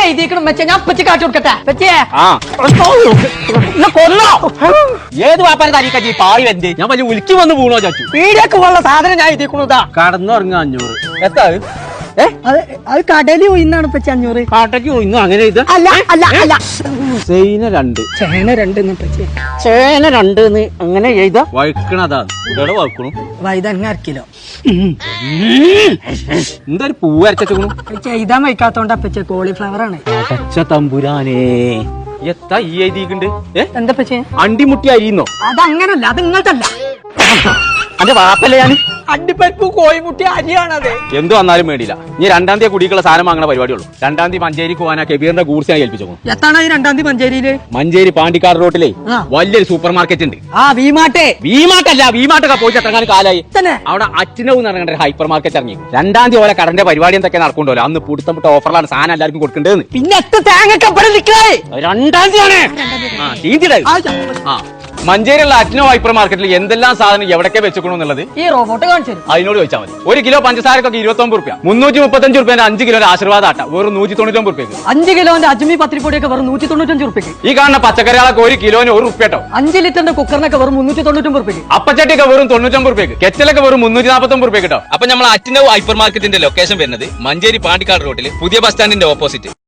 എഴുതിക്കണം വെച്ചാ ഞാൻ പറ്റി കാട്ടി കൊടുക്കട്ടെ പറ്റിയേ കൊല്ലോ ഏത് വാപ്പാനെ തനിക്കി പായി വെന്ത് ഞാൻ വലിയ ഉലുക്കി വന്ന് വീണോ ചാച്ചു പീടിയൊക്കെ ഉള്ള സാധനം ഞാൻ എഴുതിക്കണതാ. കടന്നുറങ്ങ 500 എത്താ അത് കടലിൽ പോയിന്നാണ് പറ്റി 500. കാട്ടയ്ക്ക് പോയിന്നു അങ്ങനെ ഇത് അല്ല അല്ല അല്ല ചേന 2 ചേന 2 അങ്ങനെ എഴുതാ വഴുക്കണതാ ഇവിടെ വഴുക്കണു വൈതങ്ങ 1 കിലോ. എന്താ ഒരു പൂവ് അരച്ചു ചെയ്താൻ വയ്ക്കാത്തോണ്ടാ പറ്റിയ കോളിഫ്ലവർ ആണ്. അടച്ച തമ്പുരാനേ എത്താ ഈ എഴുതിയിട്ടുണ്ട് എന്താ പറ്റിയ അണ്ടിമുട്ടി അരിയുന്നോ? അതങ്ങനല്ല, അത് ഇങ്ങോട്ടല്ല. അന്റെ വാപ്പല്ലേ ഞാൻ അണ്ടിപ്പരിപ്പ് കോഴിമുട്ടി അരിയാണത്. എന്ത് വന്നാലും വേണ്ടിയില്ല. ഇനി 2-ാം തീയതി കുടിക്കുള്ള സാധനം വാങ്ങണ പരിപാടിയുള്ളൂ. 2-ാം തീയതി മഞ്ചേരിക്ക് പോകാനാ കെബീറിന്റെ ഗൂഡ്സിനെ ഏൽപ്പിച്ചു. എത്താണ് 2-ാം തീയതി മഞ്ചേരിയില്? മഞ്ചേരി പാണ്ടിക്കാട് റോട്ടിലെ വലിയൊരു സൂപ്പർ മാർക്കറ്റ് ഉണ്ട്. വിമാട്ടല്ല, വിമാട്ടൊക്കെ പോയിട്ട് എത്രങ്ങാനും കാലായി. അവിടെ അച്ഛനവും നടക്കേണ്ട ഒരു ഹൈപ്പർ മാർക്കറ്റ് ഇറങ്ങി. 2-ാം തീയതി പോലെ കടന്റെ പരിപാടി എന്തൊക്കെ നടക്കണ്ടല്ലോ. അന്ന് പുടുത്തം ഓഫറിലാണ് സാധനം എല്ലാവർക്കും കൊടുക്കേണ്ടത്. പിന്നെ 2-ാം തീയതി മഞ്ചേരിയുള്ള അച്ഛനോ ഹൈപ്പർ മാർക്കറ്റിൽ എന്തെല്ലാം സാധനം എവിടൊക്കെ വെച്ചേക്കണമെന്നുള്ളത് ഈ റോബോട്ട് കാണിച്ചു അതിനോട് ചോദിച്ചാൽ മതി. 1 കിലോ പഞ്ചസാരക്കൊക്കെ 29 രൂപ, 335 രൂപ 5 കിലോ ആശീർവാദ ആട്ട വെറും 199 രൂപയ്ക്ക്. 5 കിലോന്റെ അജ്മി പത്തിരിപ്പൊടിയൊക്കെ വെറും 195 രൂപയ്ക്ക്. ഈ കാണുന്ന പച്ചക്കറികളൊക്കെ 1 കിലോന് 1 രൂപ കേട്ടോ. 5 ലിറ്ററിന്റെ കുക്കറിനൊക്കെ വെറും 399 രൂപയ്ക്ക്. അപ്പച്ചട്ടിയൊക്കെ വെറും 99 രൂപയ്ക്ക്. കെറ്റലൊക്കെ വെറും 349 രൂപ കേട്ടോ. അപ്പൊ നമ്മൾ അച്ഛനോ ഹൈപ്പർ മാർക്കറ്റിന്റെ ലൊക്കേഷൻ വരുന്നത് മഞ്ചേരി പാണ്ടിക്കാട് റോട്ടിൽ പുതിയ ബസ് സ്റ്റാൻഡിന്റെ ഓപ്പോസിറ്റ്.